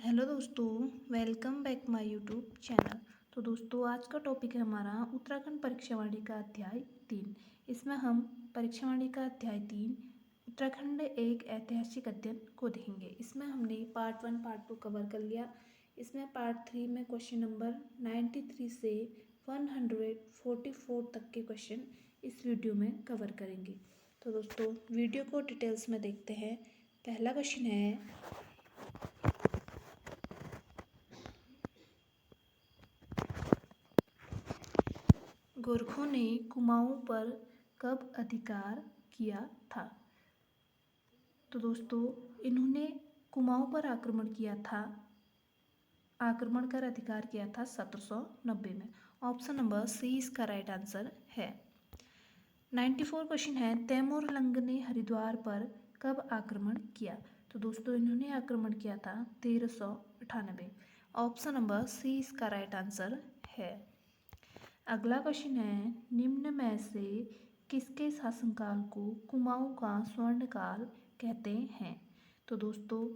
Hello दोस्तों, welcome back my YouTube channel. तो दोस्तों, आज का टॉपिक है हमारा उत्तराखंड परीक्षावाणी का अध्याय 3। इसमें हम परीक्षावाणी का अध्याय 3 उत्तराखंड एक ऐतिहासिक अध्ययन को देखेंगे। इसमें हमने पार्ट 1 पार्ट 2 कवर कर लिया। इसमें पार्ट 3 में क्वेश्चन नंबर 93 से 144 तक के क्वेश्चन इस वीडियो में कवर करेंगे। तो दोस्तों, वीडियो को डिटेल्स में देखते हैं। पहला क्वेश्चन है, गोरखों ने कुमाऊं पर कब अधिकार किया था? तो दोस्तों, इन्होंने कुमाऊं पर आक्रमण कर अधिकार किया था 1790 में। ऑप्शन नंबर सी इसका राइट आंसर है। 94 क्वेश्चन है, तैमूर लंग ने हरिद्वार पर कब आक्रमण किया? तो दोस्तों, इन्होंने आक्रमण किया था 1398। ऑप्शन नंबर सी इसका राइट आंसर है। अगला क्वेश्चन है, निम्न में से किसके शासनकाल को कुमाऊं का स्वर्णकाल कहते हैं? तो दोस्तों,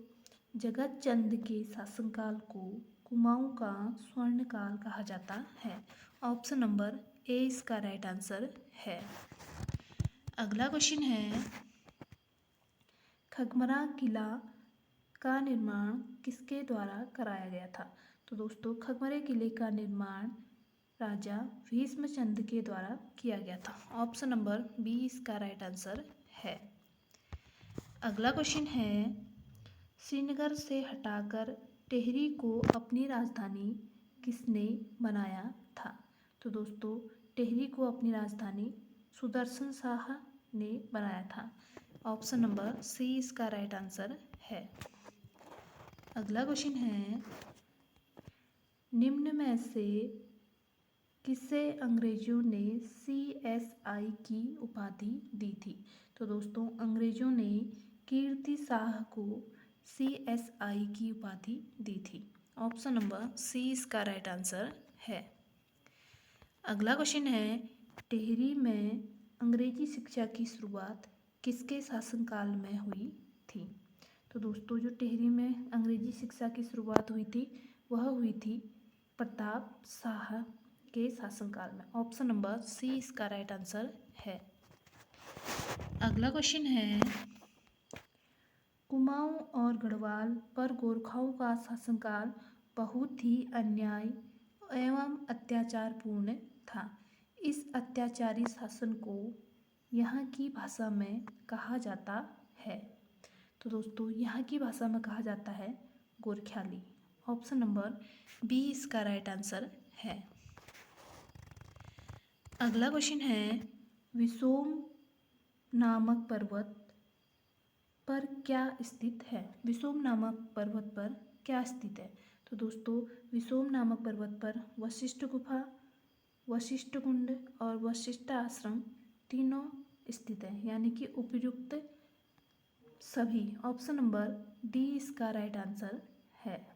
जगत चंद के शासनकाल को कुमाऊं का स्वर्णकाल कहा जाता है। ऑप्शन नंबर ए इसका राइट आंसर है। अगला क्वेश्चन है, खगमरा किला का निर्माण किसके द्वारा कराया गया था? तो दोस्तों, खगमरे किले का निर्माण राजा भीष्मचंद के द्वारा किया गया था। ऑप्शन नंबर बी इसका राइट आंसर है। अगला क्वेश्चन है, श्रीनगर से हटाकर टिहरी को अपनी राजधानी किसने बनाया था? तो दोस्तों, टिहरी को अपनी राजधानी सुदर्शन शाह ने बनाया था। ऑप्शन नंबर सी इसका राइट आंसर है। अगला क्वेश्चन है, निम्न में से किसे अंग्रेजों ने CSI की उपाधि दी थी? तो दोस्तों, अंग्रेजों ने कीर्ति शाह को CSI की उपाधि दी थी। ऑप्शन नंबर सी इसका राइट आंसर है। अगला क्वेश्चन है, टिहरी में अंग्रेजी शिक्षा की शुरुआत किसके शासनकाल में हुई थी? तो दोस्तों, जो टिहरी में अंग्रेजी शिक्षा की शुरुआत हुई थी वह हुई थी प्रताप शाह के शासनकाल में। ऑप्शन नंबर सी इसका राइट आंसर है। अगला क्वेश्चन है, कुमाऊं और गढ़वाल पर गोरखाओं का शासनकाल बहुत ही अन्याय एवं अत्याचारपूर्ण था। इस अत्याचारी शासन को यहाँ की भाषा में कहा जाता है। तो दोस्तों, यहाँ की भाषा में कहा जाता है गोरख्याली। ऑप्शन नंबर बी इसका राइट आंसर है। अगला क्वेश्चन है, विसोम नामक पर्वत पर क्या स्थित है? विसोम नामक पर्वत पर क्या स्थित है? तो दोस्तों, विसोम नामक पर्वत पर वशिष्ठ गुफा, वशिष्ठ कुंड और वशिष्ठ आश्रम तीनों स्थित है, यानी कि उपयुक्त सभी। ऑप्शन नंबर डी इसका राइट आंसर है।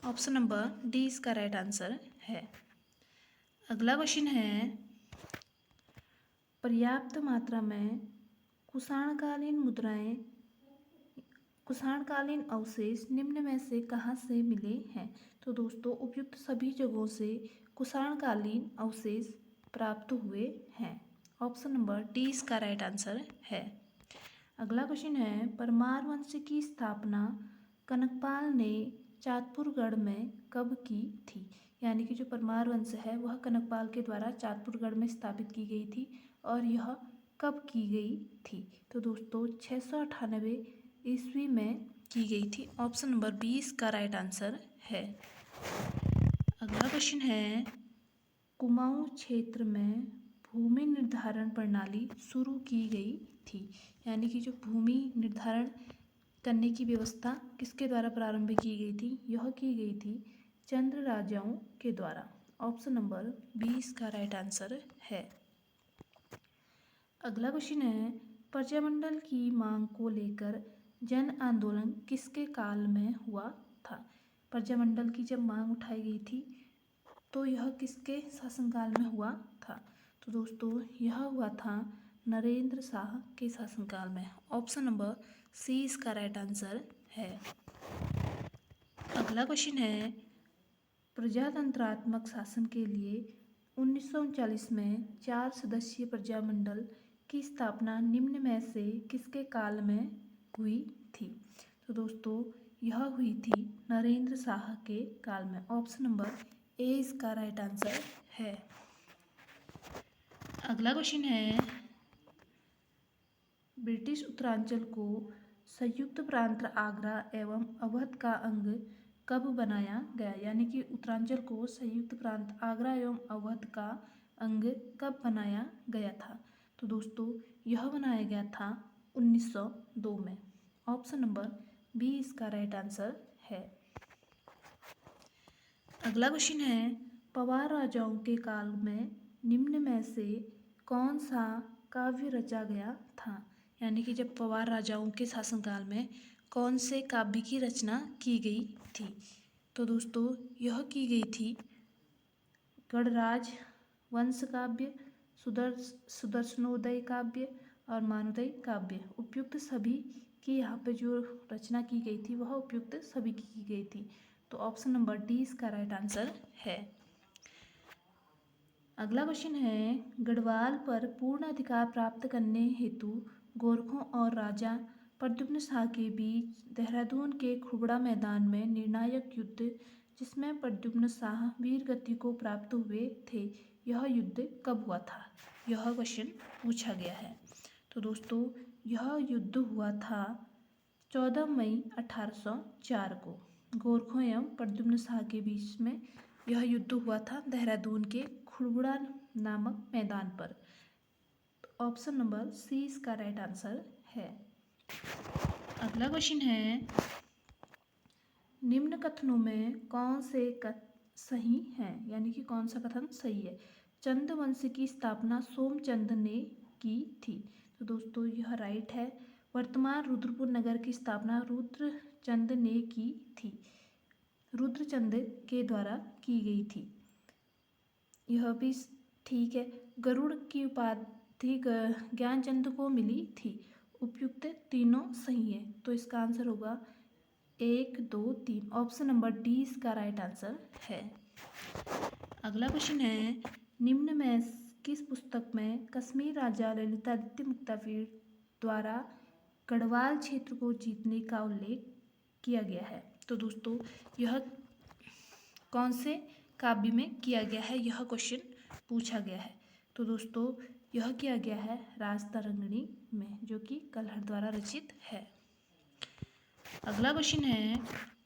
ऑप्शन नंबर डी इसका राइट आंसर है। अगला क्वेश्चन है, पर्याप्त मात्रा में कुषाणकालीन अवशेष निम्न में से कहाँ से मिले हैं? तो दोस्तों, उपयुक्त सभी जगहों से कुषाणकालीन अवशेष प्राप्त हुए हैं। ऑप्शन नंबर डी इसका राइट आंसर है। अगला क्वेश्चन है, परमार वंश की स्थापना कनकपाल ने चाँदपुरगढ़ में कब की थी? यानी कि जो परमार वंश है वह कनकपाल के द्वारा चाँदपुरगढ़ में स्थापित की गई थी और यह कब की गई थी? तो दोस्तों, 698 ईस्वी में की गई थी। ऑप्शन नंबर 20 का राइट आंसर है। अगला क्वेश्चन है, कुमाऊं क्षेत्र में भूमि निर्धारण प्रणाली शुरू की गई थी। यानी कि जो भूमि निर्धारण करने की व्यवस्था किसके द्वारा प्रारंभ की गई थी? यह की गई थी चंद्र राजाओं के द्वारा। ऑप्शन नंबर 20 का राइट आंसर है। अगला क्वेश्चन है, प्रजामंडल की मांग को लेकर जन आंदोलन किसके काल में हुआ था? प्रजामंडल की जब मांग उठाई गई थी तो यह किसके शासनकाल में हुआ था? तो दोस्तों, यह हुआ था नरेंद्र शाह के शासनकाल में। ऑप्शन नंबर सी इसका राइट आंसर है। अगला क्वेश्चन है, प्रजातंत्रात्मक शासन के लिए 1939 में 4 सदस्यीय प्रजामंडल की स्थापना निम्न में से किसके काल में हुई थी? तो दोस्तों यह हुई थी नरेंद्र शाह के काल में। ऑप्शन नंबर ए इसका राइट आंसर है। अगला क्वेश्चन है, ब्रिटिश उत्तरांचल को संयुक्त प्रांत आगरा एवं अवध का अंग कब बनाया गया? यानी कि उत्तरांचल को संयुक्त प्रांत आगरा एवं अवध का अंग कब बनाया गया था? तो दोस्तों यह बनाया गया था 1902 में। ऑप्शन नंबर बी इसका राइट आंसर है। अगला क्वेश्चन है, पवार राजाओं के काल में निम्न में से कौन सा काव्य रचा गया था? यानी कि जब पवार राजाओं के शासनकाल में कौन से काव्य की रचना की गई थी? तो दोस्तों यह की गई थी गणराज वंश काव्य, सुदर्शनोदय काव्य और मानोदय काव्य। उपयुक्त सभी की यहाँ पे जो रचना की गई थी वह उपयुक्त सभी की गई थी। तो ऑप्शन नंबर डी इसका राइट आंसर है। अगला क्वेश्चन है, गढ़वाल पर पूर्ण अधिकार प्राप्त करने हेतु गोरखों और राजा प्रद्युम्न शाह के बीच देहरादून के खुड़बुड़ा मैदान में निर्णायक युद्ध, जिसमें प्रद्युम्न शाह वीर गति को प्राप्त हुए थे, यह युद्ध कब हुआ था? यह क्वेश्चन पूछा गया है। तो दोस्तों यह युद्ध हुआ था 14 मई 1804 को गोरखों एवं प्रद्युम्न शाह के बीच में यह युद्ध हुआ था देहरादून के खुड़बुड़ा नामक मैदान पर। ऑप्शन नंबर सी इसका राइट आंसर है। अगला क्वेश्चन है, निम्न कथनों में कौन से सही हैं? यानी कि कौन सा कथन सही है? चंद वंश की स्थापना सोमचंद ने की थी। तो दोस्तों यह राइट है। वर्तमान रुद्रपुर नगर की स्थापना रुद्रचंद ने की थी, रुद्रचंद के द्वारा की गई थी। यह भी ठीक है। गरुड़ की उपाधि ज्ञानचंद को मिली थी। उपयुक्त तीनों सही है। तो इसका आंसर होगा 1, 2, 3। ऑप्शन नंबर डी इसका राइट आंसर है। अगला क्वेश्चन है, निम्न में किस पुस्तक में कश्मीर राजा ललितादित्य मुक्तापीड़ द्वारा गढ़वाल क्षेत्र को जीतने का उल्लेख किया गया है? तो दोस्तों यह कौन से काव्य में किया गया है, यह क्वेश्चन पूछा गया है। तो दोस्तों यह किया गया है राजतरंगिणी में, जो कि कल्हड़ द्वारा रचित है। अगला क्वेश्चन है,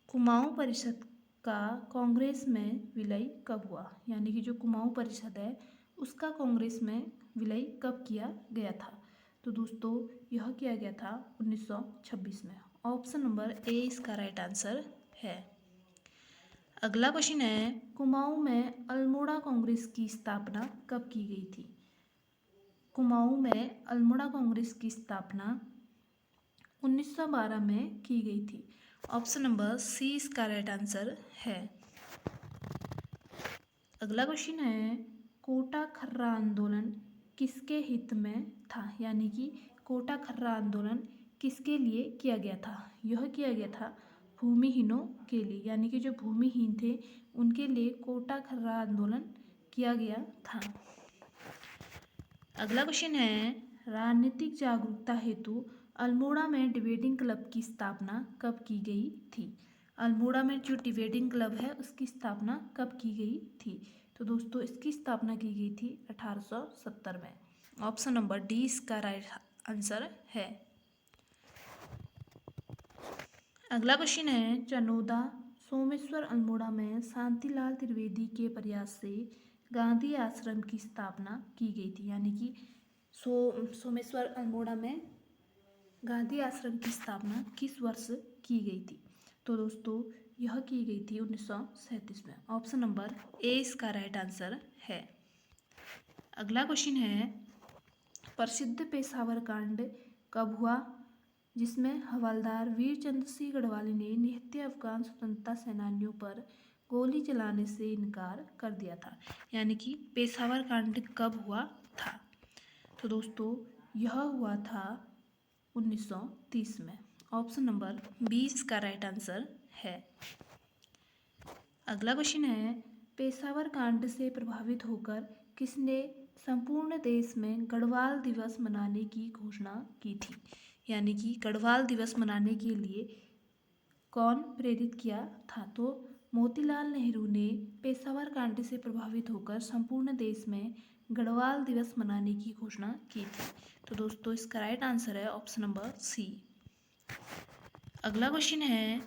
कुमाऊं परिषद का कांग्रेस में विलय कब हुआ? यानी कि जो कुमाऊं परिषद है उसका कांग्रेस में विलय कब किया गया था? तो दोस्तों यह किया गया था 1926 में। ऑप्शन नंबर ए इसका राइट आंसर है। अगला क्वेश्चन है, कुमाऊं में अल्मोड़ा कांग्रेस की स्थापना कब की गई थी? कुमाऊं में अल्मोड़ा कांग्रेस की स्थापना 1912 में की गई थी। ऑप्शन नंबर सी इसका राइट आंसर है। अगला क्वेश्चन है, कोटा खर्रा आंदोलन किसके हित में था? यानी कि कोटा खर्रा आंदोलन किसके लिए किया गया था? यह किया गया था भूमिहीनों के लिए, यानी कि जो भूमिहीन थे उनके लिए कोटा खर्रा आंदोलन किया गया था। अगला क्वेश्चन है, राजनीतिक जागरूकता हेतु अल्मोड़ा में डिबेटिंग क्लब की स्थापना कब की गई थी? अल्मोड़ा में जो डिबेटिंग क्लब है उसकी स्थापना कब की गई थी? तो दोस्तों इसकी स्थापना की गई थी 1870 में। ऑप्शन नंबर डी इसका राइट आंसर है। अगला क्वेश्चन है, चनोदा सोमेश्वर अल्मोड़ा में शांतिलाल त्रिवेदी के प्रयास से गांधी आश्रम की स्थापना की गई थी। यानी कि सोमेश्वर अल्मोड़ा में गांधी आश्रम की स्थापना किस वर्ष की गई थी? तो दोस्तों यह की गई थी 1937 में। ऑप्शन नंबर ए इसका राइट आंसर है। अगला क्वेश्चन है, प्रसिद्ध पेशावर कांड कब हुआ जिसमें हवलदार वीरचंद सिंह गढ़वाली ने निहत्थे अफगान स्वतंत्रता सेनानियों पर गोली चलाने से इनकार कर दिया था? यानी कि पेशावर कांड कब हुआ था? तो दोस्तों यह हुआ था 1930 में। ऑप्शन नंबर 20 का राइट आंसर है। अगला क्वेश्चन है, पेशावर कांड से प्रभावित होकर किसने संपूर्ण देश में गढ़वाल दिवस मनाने की घोषणा की थी? यानी कि गढ़वाल दिवस मनाने के लिए कौन प्रेरित किया था? तो मोतीलाल नेहरू ने पेशावर कांड से प्रभावित होकर संपूर्ण देश में गढ़वाल दिवस मनाने की घोषणा की थी। तो दोस्तों इसका राइट आंसर है ऑप्शन नंबर सी। अगला क्वेश्चन है,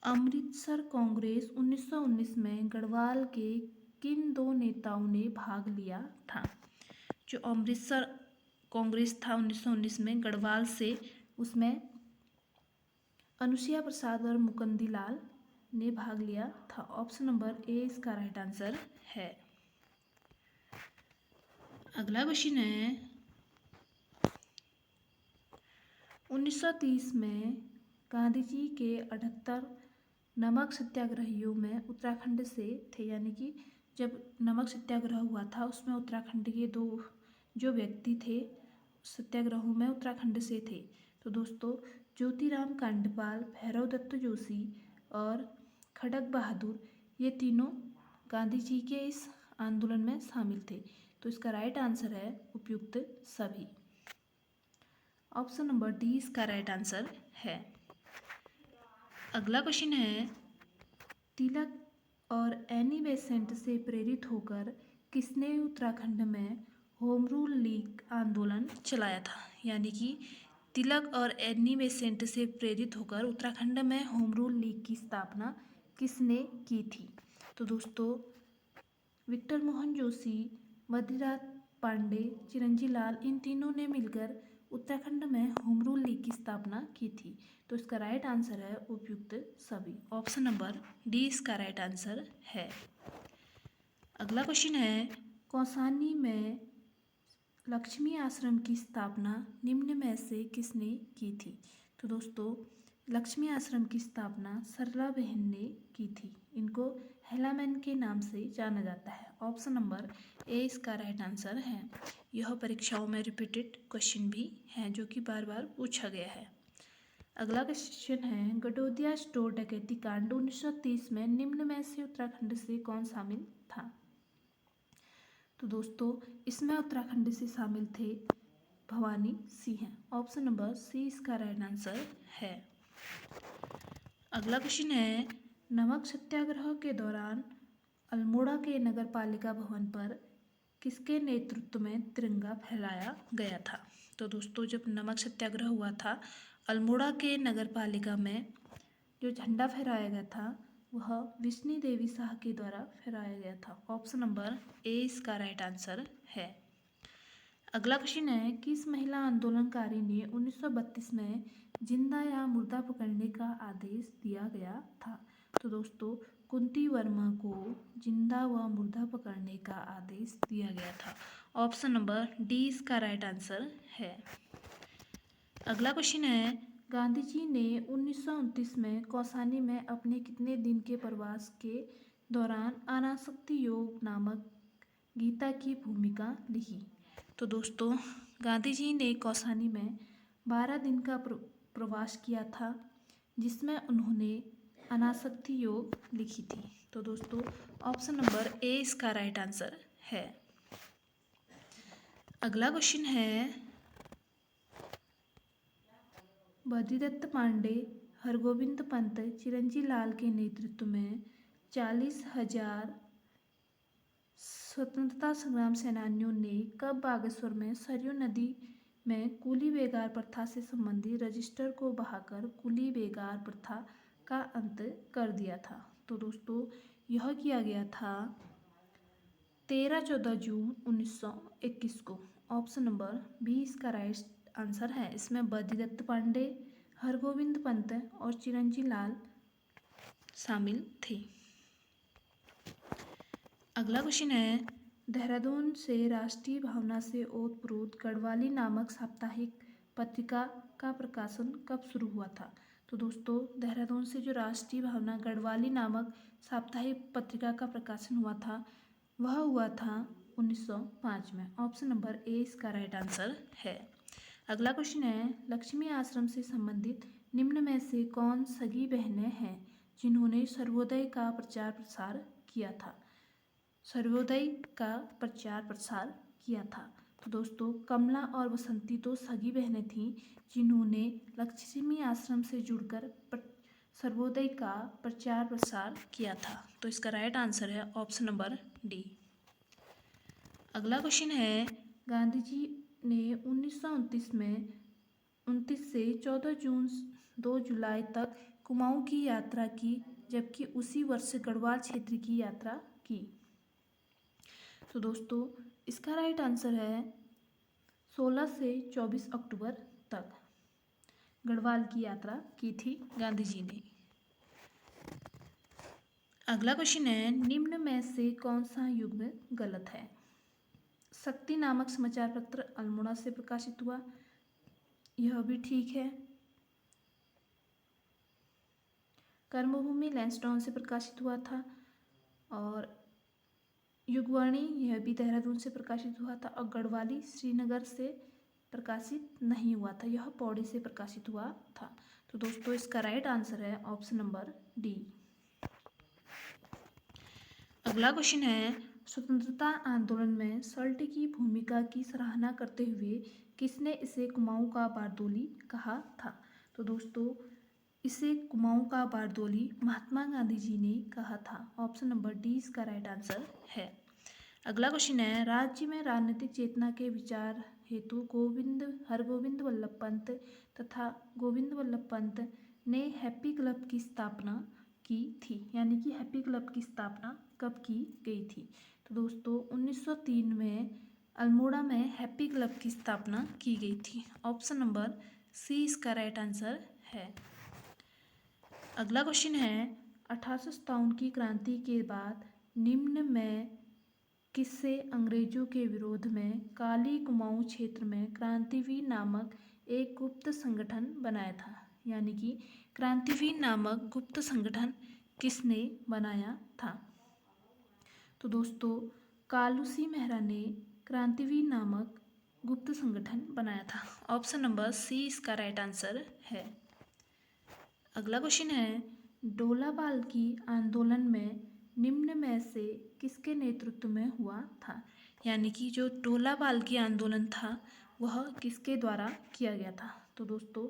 अमृतसर कांग्रेस 1919 में गढ़वाल के किन दो नेताओं ने भाग लिया था? जो अमृतसर कांग्रेस था 1919 में गढ़वाल से, उसमें अनुसुईया प्रसाद और मुकुंदी लाल ने भाग लिया था। ऑप्शन नंबर ए इसका राइट आंसर है। अगला क्वेश्चन है, 1930 में गांधी जी के 78 नमक सत्याग्रहियों में उत्तराखंड से थे। यानी कि जब नमक सत्याग्रह हुआ था उसमें उत्तराखंड के दो जो व्यक्ति थे सत्याग्रहों में उत्तराखंड से थे। तो दोस्तों ज्योतिराम कांडपाल, भैरव दत्त जोशी और खड़ग बहादुर, ये तीनों गांधी जी के इस आंदोलन में शामिल थे। तो इसका राइट आंसर है उपयुक्त सभी। ऑप्शन नंबर डी इसका राइट आंसर है। अगला क्वेश्चन है, तिलक और एनी बेसेंट से प्रेरित होकर किसने उत्तराखंड में होम रूल लीग आंदोलन चलाया था? यानी कि तिलक और एनी बेसेंट से प्रेरित होकर उत्तराखंड में होम रूल लीग की स्थापना किसने की थी? तो दोस्तों विक्टर मोहन जोशी, बद्रीनाथ पांडे, चिरंजीव लाल, इन तीनों ने मिलकर उत्तराखंड में होम रूल लीग की स्थापना की थी। तो इसका राइट आंसर है उपयुक्त सभी। ऑप्शन नंबर डी इसका राइट आंसर है। अगला क्वेश्चन है, कौसानी में लक्ष्मी आश्रम की स्थापना निम्न में से किसने की थी? तो दोस्तों लक्ष्मी आश्रम की स्थापना सरला बहन ने की थी। इनको हेलामैन के नाम से जाना जाता है। ऑप्शन नंबर ए इसका राइट आंसर है। यह परीक्षाओं में रिपीटेड क्वेश्चन भी है जो कि बार बार पूछा गया है। अगला क्वेश्चन है, गडोदिया स्टोर डकैती कांड 1930 में निम्न में से उत्तराखंड से कौन शामिल था? तो दोस्तों इसमें उत्तराखंड से शामिल थे Bhavani Singh. Option number C इसका राइट आंसर है। अगला क्वेश्चन है, नमक सत्याग्रह के दौरान अल्मोड़ा के नगर पालिका भवन पर किसके नेतृत्व में तिरंगा फहराया गया था? तो दोस्तों जब नमक सत्याग्रह हुआ था अल्मोड़ा के नगर पालिका में जो झंडा फहराया गया था वह विष्णु देवी शाह के द्वारा फहराया गया था। ऑप्शन नंबर ए इसका राइट आंसर है। अगला क्वेश्चन है, किस महिला आंदोलनकारी ने 1932 में जिंदा या मुर्दा पकड़ने का आदेश दिया गया था? तो दोस्तों कुंती वर्मा को जिंदा व मुर्दा पकड़ने का आदेश दिया गया था। ऑप्शन नंबर डी इसका राइट आंसर है। अगला क्वेश्चन है, गांधी जी ने 1929 में कौसानी में अपने कितने दिन के प्रवास के दौरान अनासक्ति योग नामक गीता की भूमिका लिखी? तो दोस्तों गांधी जी ने कौसानी में 12 दिन का प्रवास किया था जिसमें उन्होंने अनासक्ति योग लिखी थी। तो दोस्तों ऑप्शन नंबर ए इसका राइट आंसर है। अगला क्वेश्चन है, बद्रीदत्त पांडे, हरगोविंद पंत, चिरंजीव लाल के नेतृत्व में 40,000 स्वतंत्रता संग्राम सेनानियों ने कब बागेश्वर में सरयू नदी में कुली बेगार प्रथा से संबंधित रजिस्टर को बहाकर कुली बेगार प्रथा का अंत कर दिया था? तो दोस्तों यह किया गया था 13-14 जून 1921 को। ऑप्शन नंबर बी इसका राइट आंसर है। इसमें बद्रीदत्त पांडे, हरगोविंद पंत और चिरंजीव लाल शामिल थे। अगला क्वेश्चन है, देहरादून से राष्ट्रीय भावना से ओतप्रोत गढ़वाली नामक साप्ताहिक पत्रिका का प्रकाशन कब शुरू हुआ था? तो दोस्तों देहरादून से जो राष्ट्रीय भावना गढ़वाली नामक साप्ताहिक पत्रिका का प्रकाशन हुआ था वह हुआ था 1905 में। ऑप्शन नंबर ए इसका राइट आंसर है। अगला क्वेश्चन है, लक्ष्मी आश्रम से संबंधित निम्न में से कौन सगी बहनें हैं जिन्होंने सर्वोदय का प्रचार प्रसार किया था? सर्वोदय का प्रचार प्रसार किया था। तो दोस्तों कमला और बसंती तो सगी बहनें थीं जिन्होंने लक्ष्मी आश्रम से जुड़कर सर्वोदय का प्रचार प्रसार किया था। तो इसका राइट आंसर है ऑप्शन नंबर डी। अगला क्वेश्चन है, गांधी जी ने 1929 में 29 से 14 जून 2 जुलाई तक कुमाऊं की यात्रा की, जबकि उसी वर्ष गढ़वाल क्षेत्र की यात्रा की। तो दोस्तों इसका राइट आंसर है 16 से 24 अक्टूबर तक गढ़वाल की यात्रा की थी गांधी जी ने। अगला क्वेश्चन है, निम्न में से कौन सा युग्म गलत है? शक्ति नामक समाचार पत्र अल्मोड़ा से प्रकाशित हुआ, यह भी ठीक है। कर्मभूमि लैंसडाउन से प्रकाशित हुआ था, और युगवाणी यह भी देहरादून से प्रकाशित हुआ था, और गढ़वाली श्रीनगर से प्रकाशित नहीं हुआ था, यह पौड़ी से प्रकाशित हुआ था। तो दोस्तों इसका राइट आंसर है ऑप्शन नंबर डी। अगला क्वेश्चन है, स्वतंत्रता आंदोलन में सल्ट की भूमिका की सराहना करते हुए किसने इसे कुमाऊं का बारदोली कहा था? तो दोस्तों इसे कुमाऊं का बारदोली महात्मा गांधी जी ने कहा था। ऑप्शन नंबर डी इसका राइट आंसर है। अगला क्वेश्चन है, राज्य में राजनीतिक चेतना के विचार हेतु हरगोविंद वल्लभ पंत तथा गोविंद वल्लभ पंत ने हैप्पी क्लब की स्थापना की थी, यानी कि हैप्पी क्लब की स्थापना कब की गई थी? तो दोस्तों 1903 में अल्मोड़ा में हैप्पी क्लब की स्थापना की गई थी। ऑप्शन नंबर सी इसका राइट आंसर है। अगला क्वेश्चन है, 1857 की क्रांति के बाद निम्न में किससे अंग्रेजों के विरोध में काली कुमाऊं क्षेत्र में क्रांतिवीर नामक एक गुप्त संगठन बनाया था? यानी कि क्रांतिवीर नामक गुप्त संगठन किसने बनाया था? तो दोस्तों कालूसी मेहरा ने क्रांतिवीर नामक गुप्त संगठन बनाया था। ऑप्शन नंबर सी इसका राइट आंसर है। अगला क्वेश्चन है, डोलापाल की आंदोलन में निम्न में से किसके नेतृत्व में हुआ था? यानी कि जो डोलापाल की आंदोलन था वह किसके द्वारा किया गया था? तो दोस्तों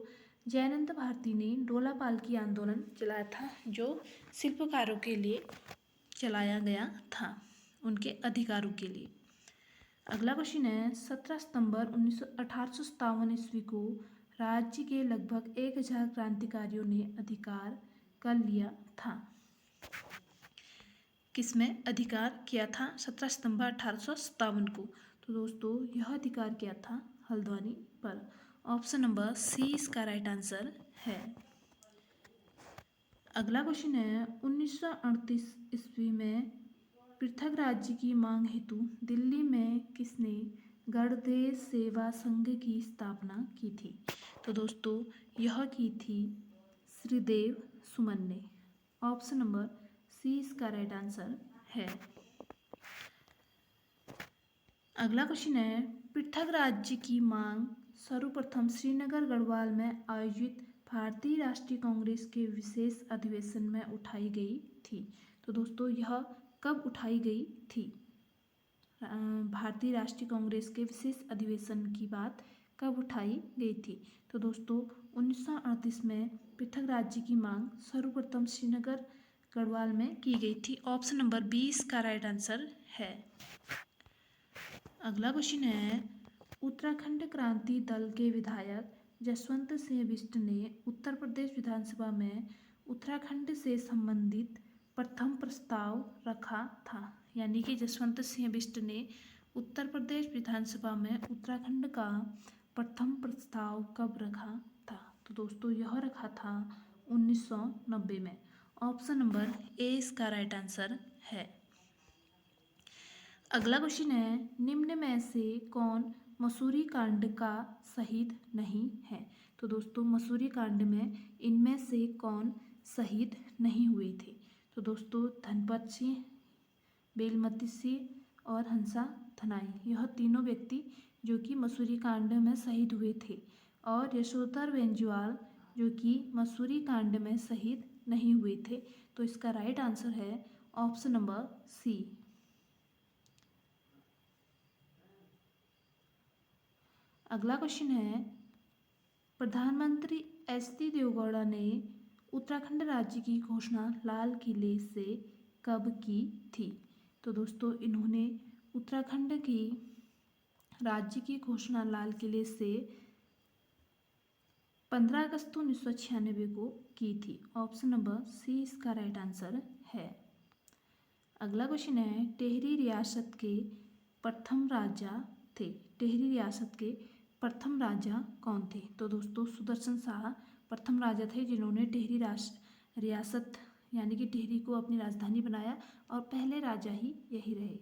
जयनंद भारती ने डोलापाल की आंदोलन चलाया था, जो शिल्पकारों के लिए चलाया गया था, उनके अधिकारों के लिए। अगला क्वेश्चन है, 17 सितंबर 1857 ईस्वी को राज्य के लगभग 1000 क्रांतिकारियों ने अधिकार कर लिया था। किसमें अधिकार किया था 17 सितंबर 1857 को? तो दोस्तों यह अधिकार किया था हल्द्वानी पर। ऑप्शन नंबर सी इसका राइट आंसर है। अगला क्वेश्चन है, 1938 ईस्वी में पृथक राज्य की मांग हेतु दिल्ली में किसने गणदेश सेवा संघ की स्थापना की थी? तो दोस्तों यह की थी श्रीदेव सुमन ने। ऑप्शन नंबर सी इसका राइट आंसर है। अगला क्वेश्चन है, पृथक राज्य की मांग सर्वप्रथम श्रीनगर गढ़वाल में आयोजित भारतीय राष्ट्रीय कांग्रेस के विशेष अधिवेशन में उठाई गई थी। तो दोस्तों यह कब उठाई गई थी? भारतीय राष्ट्रीय कांग्रेस के विशेष अधिवेशन की बात कब उठाई गई थी? तो दोस्तों 1938 में पृथक राज्य की मांग सर्वप्रथम श्रीनगर गढ़वाल में की गई थी। ऑप्शन नंबर 20 का राइट आंसर है। अगला क्वेश्चन है, उत्तराखंड क्रांति दल के विधायक जसवंत सिंह बिष्ट ने उत्तर प्रदेश विधानसभा में उत्तराखंड से संबंधित प्रथम प्रस्ताव रखा था। यानी कि जसवंत सिंह बिष्ट ने उत्तर प्रदेश विधानसभा में उत्तराखंड का प्रथम प्रस्ताव कब रखा था? तो दोस्तों यह रखा था 1990 में। ऑप्शन नंबर ए इसका राइट आंसर है। अगला क्वेश्चन है, निम्न में से कौन मसूरी कांड का शहीद नहीं है? तो दोस्तों मसूरी कांड में इनमें से कौन शहीद नहीं हुए थे? तो दोस्तों धनपत सिंह, बेलमती सिंह और हंसा धनाई, यह तीनों व्यक्ति जो कि मसूरी कांड में शहीद हुए थे, और यशोधर बेंजवाल जो कि मसूरी कांड में शहीद नहीं हुए थे। तो इसका राइट आंसर है ऑप्शन नंबर सी। अगला क्वेश्चन है, प्रधानमंत्री एच.डी. देवगौड़ा ने उत्तराखंड राज्य की घोषणा लाल किले से कब की थी? तो दोस्तों इन्होंने उत्तराखंड की राज्य की घोषणा लाल किले से 15 अगस्त 1996 को की थी। ऑप्शन नंबर सी इसका राइट आंसर है। अगला क्वेश्चन है, टिहरी रियासत के प्रथम राजा थे। टिहरी रियासत के प्रथम राजा कौन थे? तो दोस्तों सुदर्शन शाह प्रथम राजा थे जिन्होंने टिहरी रियासत यानी कि टिहरी को अपनी राजधानी बनाया, और पहले राजा ही यही रहे।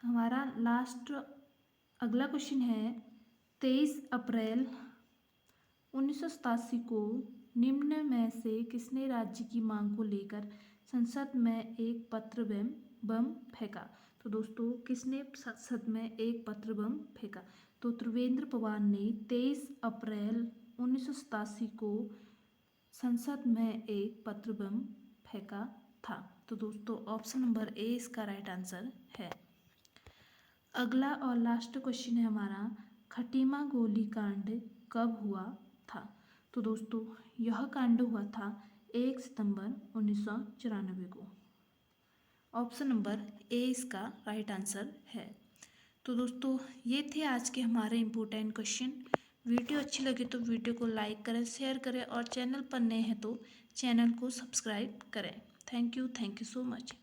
हमारा लास्ट अगला क्वेश्चन है, 23 अप्रैल 1987 को निम्न में से किसने राज्य की मांग को लेकर संसद में एक पत्र बम फेंका? तो दोस्तों किसने संसद में एक पत्र बम फेंका? तो त्रिवेंद्र पवार ने 23 अप्रैल 1987 को संसद में एक पत्र बम फेंका था। तो दोस्तों ऑप्शन नंबर ए इसका राइट आंसर है। अगला और लास्ट क्वेश्चन है हमारा, खटीमा गोली कांड कब हुआ था? तो दोस्तों यह कांड हुआ था 1 सितंबर 1994 को। ऑप्शन नंबर ए इसका राइट आंसर है। तो दोस्तों ये थे आज के हमारे इम्पोर्टेंट क्वेश्चन। वीडियो अच्छी लगे तो वीडियो को लाइक करें, शेयर करें, और चैनल पर नए हैं तो चैनल को सब्सक्राइब करें। Thank you so much.